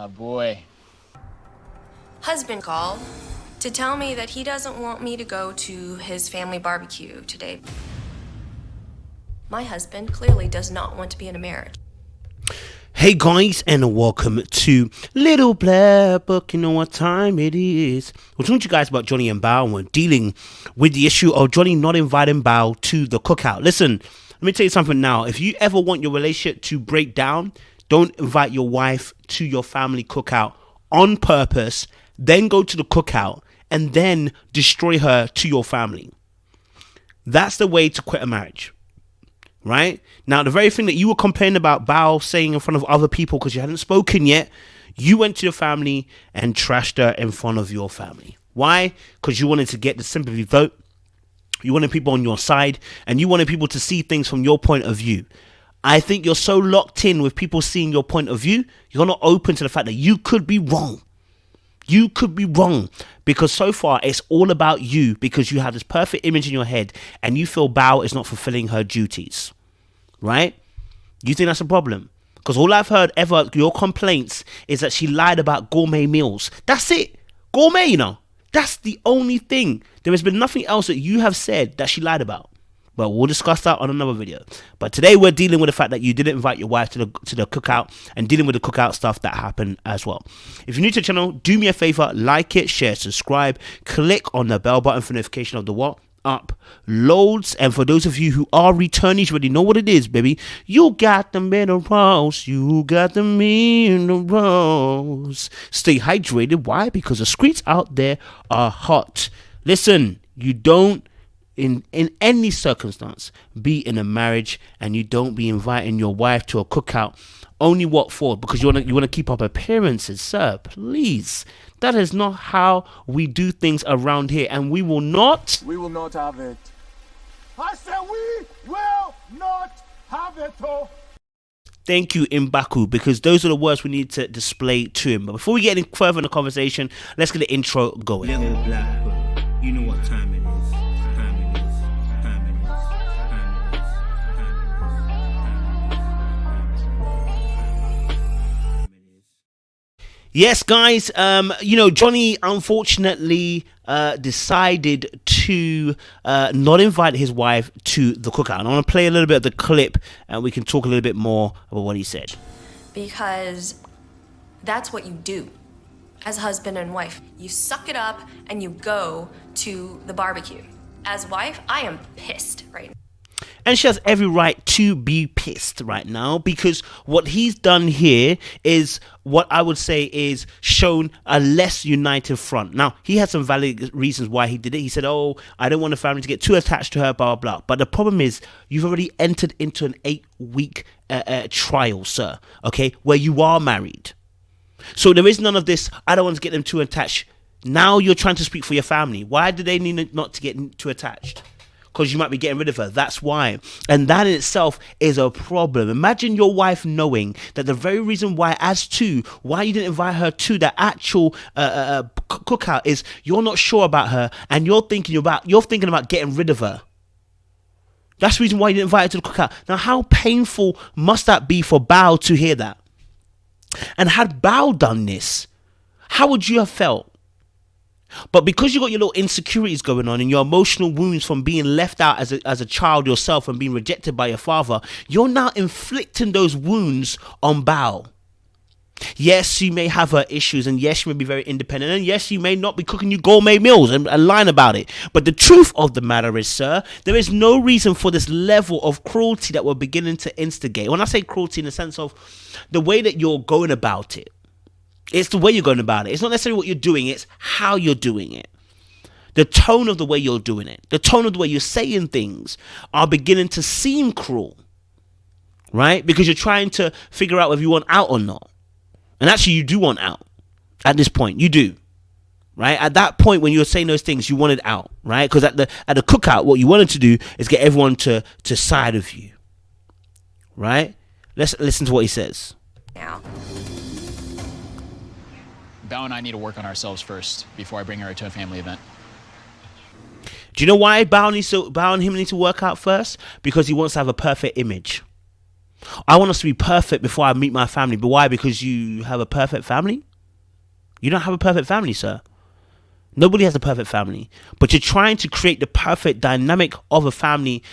Boy. Husband called to tell me that he doesn't want me to go to his family barbecue today. My husband clearly does not want to be in a marriage. Hey guys, and welcome to Little Black Book. You know what time it is. We're talking to you guys about Johnny and Bao, and we're dealing with the issue of Johnny not inviting Bao to the cookout. Listen, let me tell you something now. If you ever want your relationship to break down, don't invite your wife to your family cookout on purpose, then go to the cookout and then destroy her to your family. That's the way to quit a marriage. Right? Now, the very thing that you were complaining about Bao saying in front of other people because you hadn't spoken yet, you went to your family and trashed her in front of your family. Why? Because you wanted to get the sympathy vote. You wanted people on your side and you wanted people to see things from your point of view. I think you're so locked in with people seeing your point of view, you're not open to the fact that you could be wrong. You could be wrong because so far it's all about you because you have this perfect image in your head and you feel Bao is not fulfilling her duties. Right? You think that's a problem? Because all I've heard ever, your complaints, is that she lied about gourmet meals. That's it. Gourmet, you know. That's the only thing. There has been nothing else that you have said that she lied about. But we'll discuss that on another video. But today we're dealing with the fact that you didn't invite your wife to the cookout and dealing with the cookout stuff that happened as well. If you're new to the channel, do me a favor, like it, share, subscribe, click on the bell button for notification of the what? Uploads. And for those of you who are returnees, you already know what it is, baby. You got the minerals, you got the minerals. Stay hydrated. Why? Because the streets out there are hot. Listen, you don't in any circumstance be in a marriage and you don't be inviting your wife to a cookout. Only what for? Because you want to keep up appearances, sir. Please. That is not how we do things around here, and we will not have it. I said we will not have it. Oh. Thank you, Mbaku, because those are the words we need to display to him. But before we get any further in the conversation, let's get the intro going. Little Black Book, you know what time it is. Yes, guys, Johnny unfortunately decided to not invite his wife to the cookout. And I want to play a little bit of the clip and we can talk a little bit more about what he said. Because that's what you do as husband and wife. You suck it up and you go to the barbecue. As wife, I am pissed right now. And she has every right to be pissed right now because what he's done here is what I would say is shown a less united front. Now, he had some valid reasons why he did it. He said, oh, I don't want the family to get too attached to her, blah, blah, blah. But the problem is you've already entered into an 8-week trial, sir, okay, where you are married. So there is none of this, I don't want to get them too attached. Now you're trying to speak for your family. Why do they need not to get too attached? Because you might be getting rid of her. That's why. And that in itself is a problem. Imagine your wife knowing that the very reason why you didn't invite her to the actual cookout is you're not sure about her and you're thinking about getting rid of her. That's the reason why you didn't invite her to the cookout. Now, how painful must that be for Bao to hear that? And had Bao done this, how would you have felt? But because you got your little insecurities going on and your emotional wounds from being left out as a child yourself and being rejected by your father, you're now inflicting those wounds on Bao. Yes, she may have her issues, and yes, she may be very independent, and yes, she may not be cooking you gourmet meals and lying about it. But the truth of the matter is, sir, there is no reason for this level of cruelty that we're beginning to instigate. When I say cruelty in the sense of the way that you're going about it, it's the way you're going about it. It's not necessarily what you're doing. It's how you're doing it. The tone of the way you're doing it. The tone of the way you're saying things are beginning to seem cruel. Right? Because you're trying to figure out whether you want out or not. And actually you do want out. At this point. You do. Right? At that point when you were saying those things, you wanted out. Right? Because at the cookout, what you wanted to do is get everyone to side of you. Right? Let's listen to what he says. Now. Bao and I need to work on ourselves first before I bring her to a family event. Do you know why Bao and him need to work out first? Because he wants to have a perfect image. I want us to be perfect before I meet my family. But why? Because you have a perfect family? You don't have a perfect family, sir. Nobody has a perfect family. But you're trying to create the perfect dynamic of a family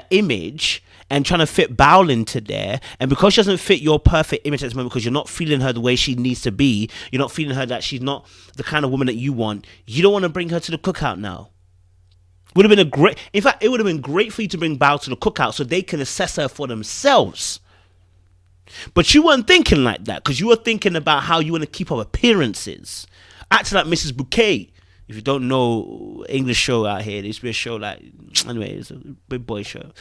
image and trying to fit Bao into there. And because she doesn't fit your perfect image at this moment, because you're not feeling her the way she needs to be, you're not feeling her that she's not the kind of woman that you want, you don't want to bring her to the cookout now. Would have been a great, in fact, it would have been great for you to bring Bao to the cookout so they can assess her for themselves. But you weren't thinking like that, because you were thinking about how you want to keep up appearances. Acting like Mrs. Bouquet. If you don't know English show out here, there used to be a show like, anyway, it's a big boy show,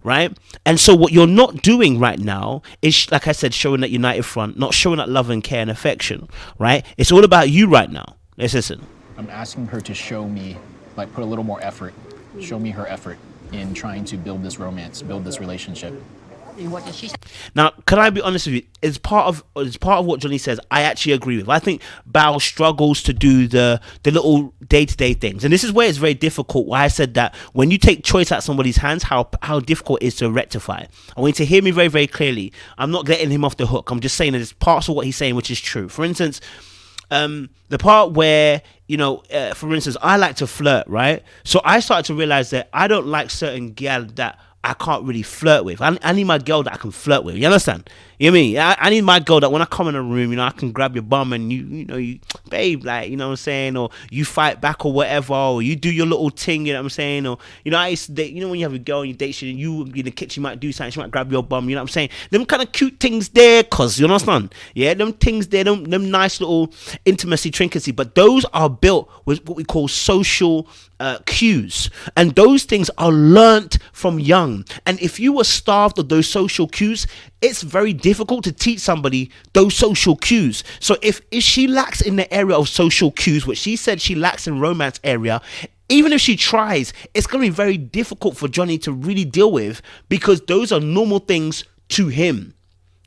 right? And so what you're not doing right now is, like I said, showing that united front, not showing that love and care and affection, right? It's all about you right now. Let's listen. I'm asking her to show me, like, put a little more effort, show me her effort in trying to build this romance, build this relationship. What does she say? Now, can I be honest with you? It's part of what Johnny says. I actually agree with. I think Bao struggles to do the little day-to-day things, and this is where it's very difficult. Why I said that when you take choice out of somebody's hands, how difficult it is to rectify. I want you to hear me very, very clearly. I'm not letting him off the hook. I'm just saying that there's parts of what he's saying which is true. For instance, the part where, for instance, I like to flirt, right? So I started to realize that I don't like certain gal that I can't really flirt with. I need my girl that I can flirt with. You understand? You know what I mean? I need my girl that when I come in a room, I can grab your bum and you babe, like, you know what I'm saying? Or you fight back or whatever, or you do your little thing, you know what I'm saying? Or, I used to date, when you have a girl and you date, you in the kitchen, you might do something, she might grab your bum, you know what I'm saying? Them kind of cute things there, cause, you understand? Yeah, them things there, them nice little intimacy, trinkecy, but those are built with what we call social cues, and those things are learnt from young. And if you were starved of those social cues, it's very difficult to teach somebody those social cues. So if she lacks in the area of social cues, which she said she lacks in romance area, even if she tries, it's going to be very difficult for Johnny to really deal with, because those are normal things to him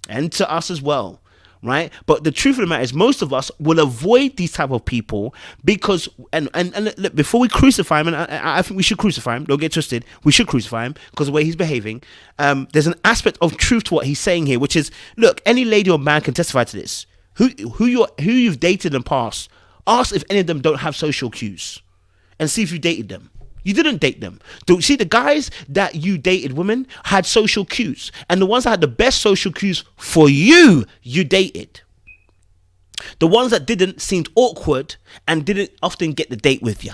and to us as well. Right? But the truth of the matter is, most of us will avoid these type of people because, and look, before we crucify him, and I think we should crucify him, don't get twisted, we should crucify him because of the way he's behaving. There's an aspect of truth to what he's saying here, which is, look, any lady or man can testify to this. Who you've dated in the past, ask if any of them don't have social cues and see if you dated them. You didn't date them. See, the guys that you dated, women, had social cues. And the ones that had the best social cues for you, you dated. The ones that didn't seemed awkward and didn't often get the date with you.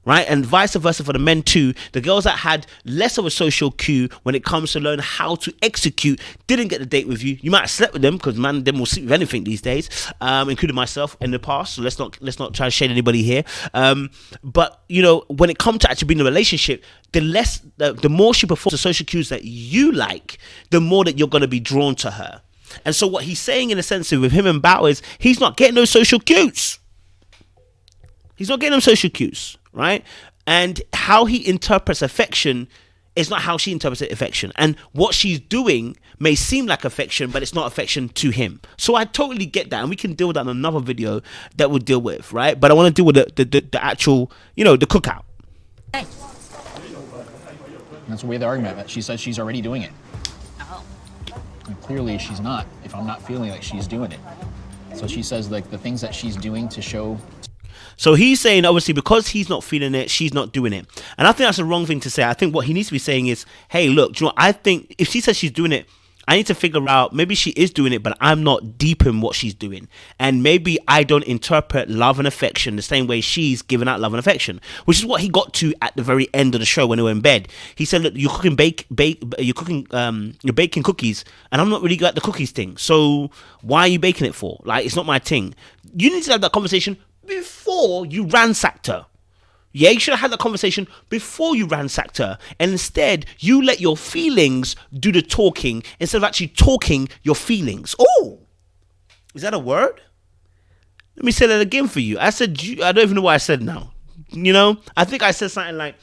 Right? And vice versa for the men too. The girls that had less of a social cue when it comes to learn how to execute didn't get the date with you. You might have slept with them, because man, them will sleep with anything these days, including myself in the past. So let's not try to shade anybody here. But when it comes to actually being in a relationship, the more she performs the social cues that you like, the more that you're going to be drawn to her. And so what he's saying in a sense with him and Bao is he's not getting those social cues. He's not getting them social cues, right? And how he interprets affection is not how she interprets affection. And what she's doing may seem like affection, but it's not affection to him. So I totally get that. And we can deal with that in another video that we'll deal with, right? But I want to deal with the actual, the cookout. That's the way the argument, that she says she's already doing it. Oh. And clearly she's not, if I'm not feeling like she's doing it. So she says, like, the things that she's doing to show... So he's saying, obviously, because he's not feeling it, she's not doing it. And I think that's the wrong thing to say. I think what he needs to be saying is, hey, look, I think if she says she's doing it, I need to figure out, maybe she is doing it, but I'm not deep in what she's doing. And maybe I don't interpret love and affection the same way she's giving out love and affection, which is what he got to at the very end of the show when they were in bed. He said, look, you're baking cookies, and I'm not really good at the cookies thing. So why are you baking it for? Like, it's not my thing. You need to have that conversation before you ransacked her. Yeah, you should have had that conversation before you ransacked her. And instead, you let your feelings do the talking instead of actually talking your feelings. Oh, is that a word? Let me say that again for you. I said, I don't even know what I said now. I think I said something like,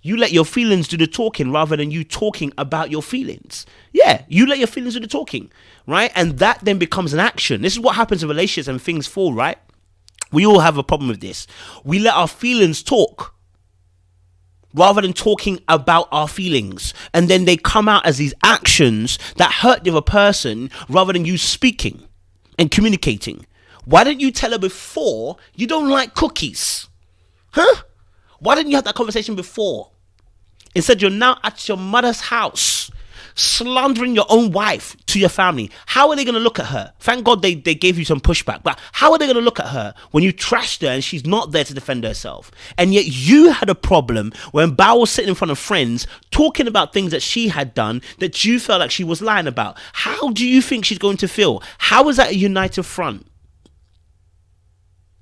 you let your feelings do the talking rather than you talking about your feelings. Yeah, you let your feelings do the talking, right? And that then becomes an action. This is what happens in relationships and things fall, right? We all have a problem with this. We let our feelings talk rather than talking about our feelings. And then they come out as these actions that hurt the other person rather than you speaking and communicating. Why didn't you tell her before you don't like cookies? Huh? Why didn't you have that conversation before? Instead, you're now at your mother's house, slandering your own wife to your family. How are they going to look at her? Thank God they gave you some pushback. But how are they going to look at her when you trashed her and she's not there to defend herself? And yet you had a problem when Bao was sitting in front of friends talking about things that she had done that you felt like she was lying about. How do you think she's going to feel? How is that a united front?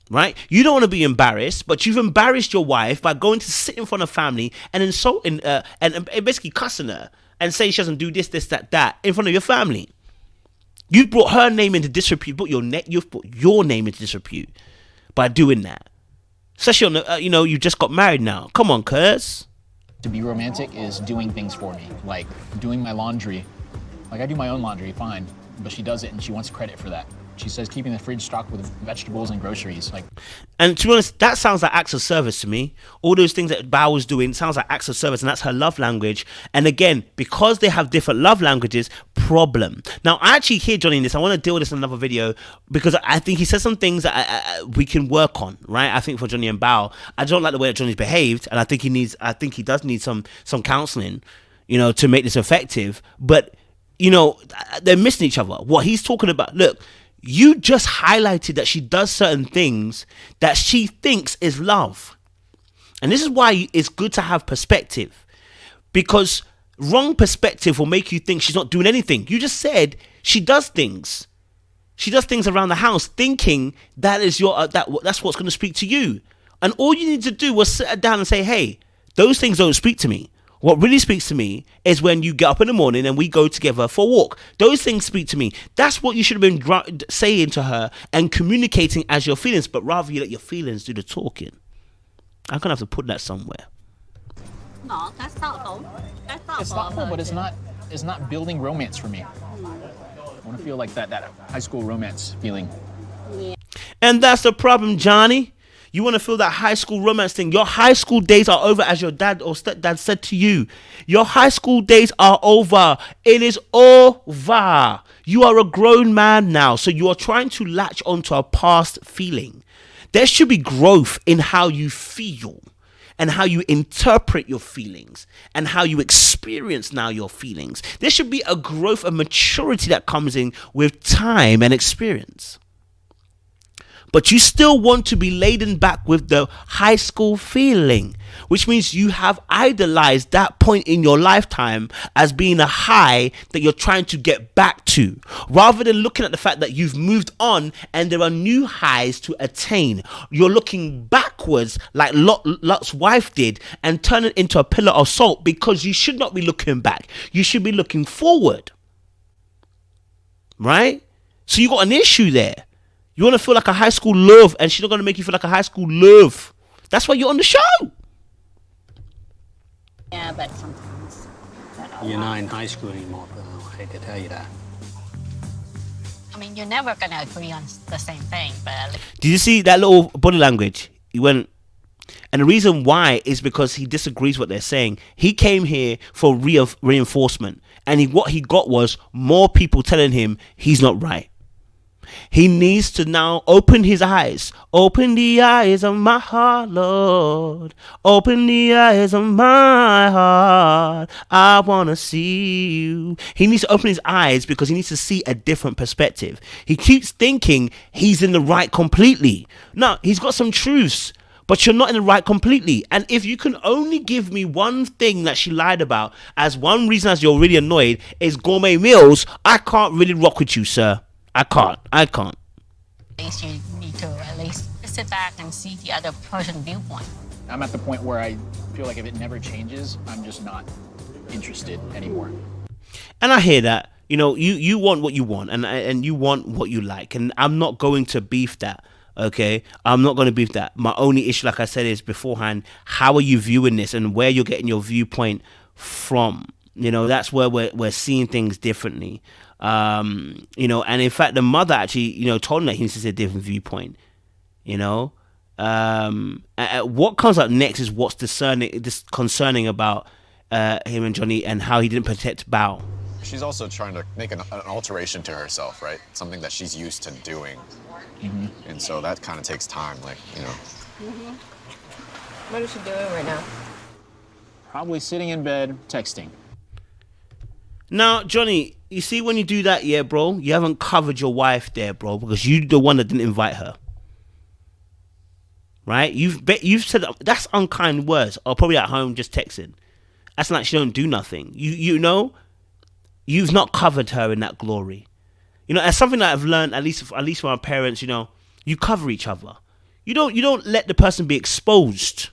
Right? You don't want to be embarrassed, but you've embarrassed your wife by going to sit in front of family and insulting and basically cussing her and saying she doesn't do this, that in front of your family. You've brought her name into disrepute. You've put your name into disrepute by doing that. Especially on you just got married now. Come on, cuz. To be romantic is doing things for me, like doing my laundry. Like I do my own laundry, fine, but she does it and she wants credit for that. She says keeping the fridge stocked with vegetables and groceries. And to be honest, that sounds like acts of service to me. All those things that Bao was doing sounds like acts of service, and that's her love language. And again, because they have different love languages, problem. Now, I actually hear Johnny in this. I want to deal with this in another video because I think he says some things that we can work on, right? I think for Johnny and Bao, I don't like the way that Johnny's behaved, and I think he does need some counseling, to make this effective. But they're missing each other. What he's talking about, look. You just highlighted that she does certain things that she thinks is love. And this is why it's good to have perspective. Because wrong perspective will make you think she's not doing anything. You just said she does things. She does things around the house thinking that is that's what's going to speak to you. And all you need to do was sit her down and say, hey, those things don't speak to me. What really speaks to me is when you get up in the morning and we go together for a walk. Those things speak to me. That's what you should have been saying to her and communicating as your feelings, but rather you let your feelings do the talking. I'm going to have to put that somewhere. No, that's thoughtful. That's thoughtful. It's thoughtful, but it's not building romance for me. I want to feel like that high school romance feeling. And that's the problem, Johnny. You want to feel that high school romance thing. Your high school days are over, as your dad or stepdad said to you. Your high school days are over. It is over. You are a grown man now, so you are trying to latch onto a past feeling. There should be growth in how you feel and how you interpret your feelings and how you experience now your feelings. There should be a growth of maturity that comes in with time and experience. But you still want to be laden back with the high school feeling, which means you have idolized that point in your lifetime as being a high that you're trying to get back to, rather than looking at the fact that you've moved on and there are new highs to attain. You're looking backwards like Lot's wife did and turn it into a pillar of salt, because you should not be looking back. You should be looking forward. Right? So you got an issue there. You want to feel like a high school love, and she's not going to make you feel like a high school love. That's why you're on the show. Yeah, but sometimes. You're not in high school anymore, but I hate to tell you that. I mean, you're never gonna agree on the same thing, but. Did you see that little body language? He went, and the reason why is because he disagrees what they're saying. He came here for reinforcement, and what he got was more people telling him he's not right. He needs to now open his eyes. Open the eyes of my heart, Lord. Open the eyes of my heart. I want to see you. He needs to open his eyes because he needs to see a different perspective. He keeps thinking he's in the right completely. No, he's got some truths, but you're not in the right completely. And if you can only give me one thing that she lied about as one reason as you're really annoyed is gourmet meals, I can't really rock with you, sir. I can't. At least you need to at least sit back and see the other person's viewpoint. I'm at the point where I feel like if it never changes, I'm just not interested anymore. And I hear that. You want what you want, and you want what you like, and I'm not going to beef that. Okay, I'm not going to beef that. My only issue, like I said, is beforehand, how are you viewing this and where you're getting your viewpoint from? That's where we're seeing things differently. And in fact the mother actually told him that he needs to see a different viewpoint, What comes up next is what's concerning about him and Johnny and how he didn't protect Bao. She's also trying to make an alteration to herself, right? Something that she's used to doing. And so that kind of takes time, like, you know. What is she doing right now? Probably sitting in bed, texting. Now, Johnny, you see when you do that, yeah, bro, you haven't covered your wife there, bro, because you're the one that didn't invite her. Right? You've said that's unkind words, or probably at home just texting. That's like she don't do nothing. You know, you've not covered her in that glory. You know, that's something that I've learned at least from our parents. You know, you cover each other. You don't let the person be exposed.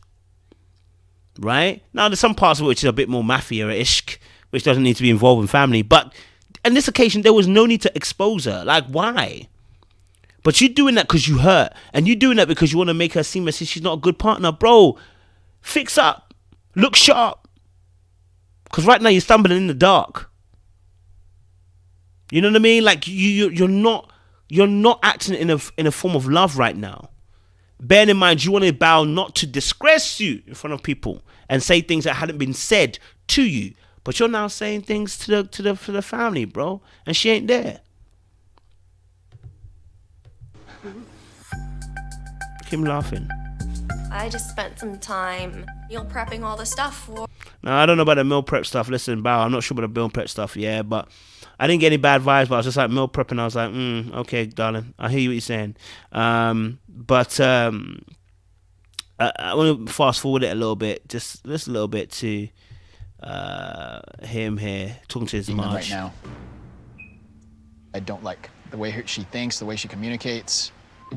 Right? Now, there's some parts of it which is a bit more mafia-ish, which doesn't need to be involved in family. But on this occasion, there was no need to expose her. Like, why? But you're doing that because you hurt. And you're doing that because you want to make her seem as if she's not a good partner. Bro, fix up. Look sharp. Because right now you're stumbling in the dark. You know what I mean? Like, you're not acting in a form of love right now. Bearing in mind, you wanted Bao not to disgrace you in front of people and say things that hadn't been said to you. But you're now saying things to the family, bro. And she ain't there. Keep laughing. I just spent some time meal prepping all the stuff for... Now, I don't know about the meal prep stuff. Listen, Bao, I'm not sure about the meal prep stuff, yeah, but I didn't get any bad vibes, but I was just like meal prepping. I was like, okay, darling, I hear you what you're saying. But I want to fast forward it a little bit, just a little bit to him here talking to his mom right now. I don't like the way she thinks, the way she communicates.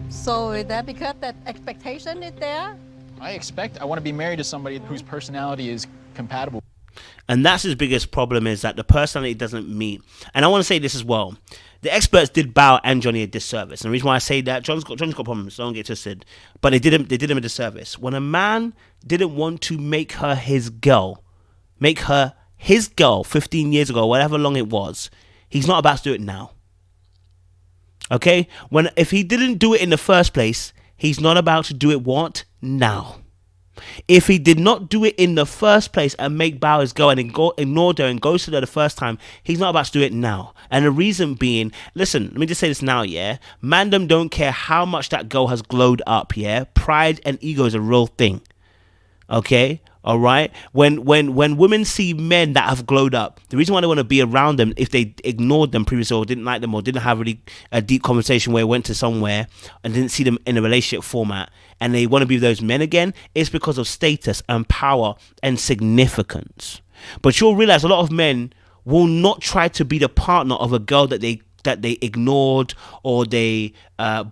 So is that because that expectation is there? I want to be married to somebody whose personality is compatible. And that's his biggest problem, is that the personality doesn't meet. And I want to say this as well. The experts did Bao and Johnny a disservice. And the reason why I say that, Johnny's got problems, so don't get twisted. But they did him a disservice. When a man didn't want to make her his girl 15 years ago, whatever long it was, he's not about to do it now. Okay? If he didn't do it in the first place, he's not about to do it what? Now. If he did not do it in the first place and make Bao his girl and ignore her and goes to her the first time, he's not about to do it now. And the reason being, listen, let me just say this now, yeah? Mandem don't care how much that girl has glowed up, yeah? Pride and ego is a real thing. Okay? All right? When women see men that have glowed up, the reason why they want to be around them, if they ignored them previously or didn't like them or didn't have really a deep conversation where they went to somewhere and didn't see them in a relationship format, and they want to be with those men again, it's because of status and power and significance. But you'll realize a lot of men will not try to be the partner of a girl that they ignored or they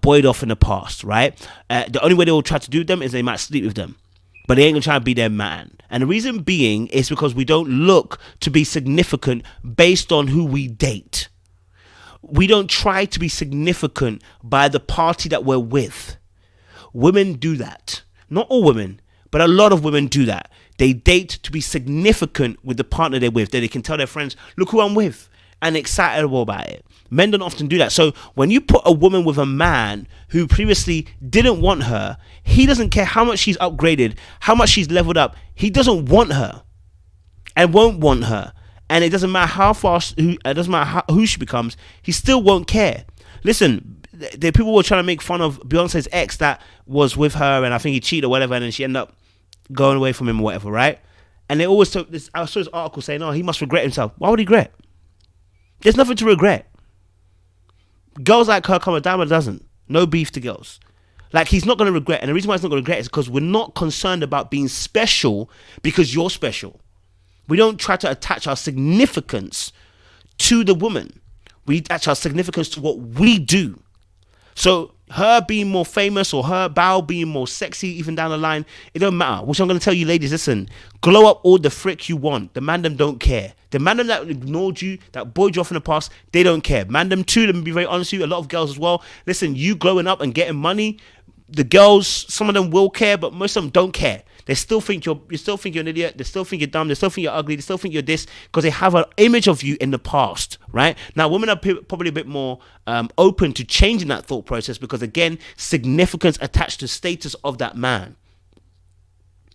buoyed off in the past, right? The only way they will try to do them is they might sleep with them. But they ain't gonna try to be their man. And the reason being is because we don't look to be significant based on who we date. We don't try to be significant by the party that we're with. Women do that. Not all women, but a lot of women do that. They date to be significant with the partner they're with. That they can tell their friends, look who I'm with, and excitable about it. Men don't often do that. So when you put a woman with a man who previously didn't want her, he doesn't care how much she's upgraded, how much she's leveled up. He doesn't want her and won't want her. And it doesn't matter how fast, it doesn't matter who she becomes, he still won't care. Listen, the people were trying to make fun of Beyonce's ex that was with her, and I think he cheated or whatever, and then she ended up going away from him or whatever, right? And they always took this, I saw this article saying, oh, he must regret himself. Why would he regret? There's nothing to regret. Girls like her come a dime a dozen. No beef to girls. Like, he's not going to regret. And the reason why he's not going to regret is because we're not concerned about being special because you're special. We don't try to attach our significance to the woman. We attach our significance to what we do. So her being more famous or her Bao being more sexy even down the line, it don't matter. Which I'm going to tell you, ladies, listen, glow up all the frick you want. The man them don't care. The man them that ignored you, that buoyed you off in the past, they don't care. Man them too, let me be very honest with you, a lot of girls as well. Listen, you glowing up and getting money, the girls, some of them will care, but most of them don't care. They still think you're an idiot. They still think you're dumb. They still think you're ugly. They still think you're this because they have an image of you in the past, right? Now, women are probably a bit more open to changing that thought process because, again, significance attached to status of that man,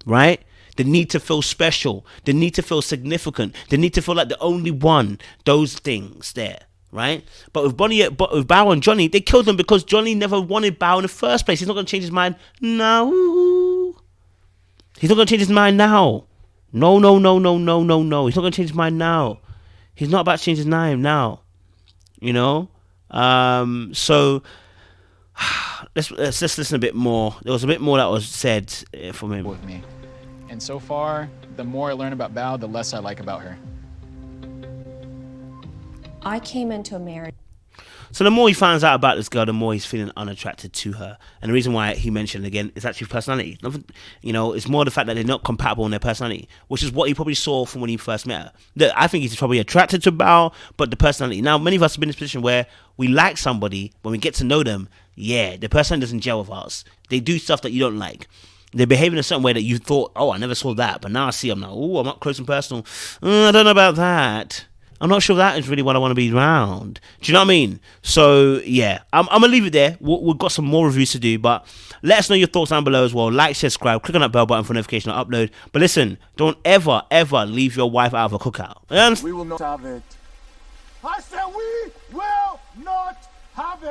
right? They need to feel special. They need to feel significant. They need to feel like the only one. Those things there. Right, but with Bao and Johnny, they killed him because Johnny never wanted Bao in the first place. He's not gonna change his mind now. He's not gonna change his mind now. No. He's not gonna change his mind now. He's not about to change his mind now. You know. So let's listen a bit more. There was a bit more that was said from him. With me, and so far, the more I learn about Bao, the less I like about her. I came into a marriage. So the more he finds out about this girl, the more he's feeling unattracted to her. And the reason why he mentioned it again is actually personality. Nothing, you know, it's more the fact that they're not compatible in their personality, which is what he probably saw from when he first met her. I think he's probably attracted to Bao, but the personality. Now, many of us have been in this position where we like somebody, when we get to know them, yeah, the person doesn't gel with us. They do stuff that you don't like. They behave in a certain way that you thought, oh, I never saw that, but now I see them now. Oh, I'm up close and personal. I don't know about that. I'm not sure that is really what I want to be around. Do you know what I mean? So, yeah, I'm going to leave it there. We've got some more reviews to do, but let us know your thoughts down below as well. Like, share, subscribe, click on that bell button for notification of upload. But listen, don't ever leave your wife out of a cookout. And We will not have it. I said we will not have it.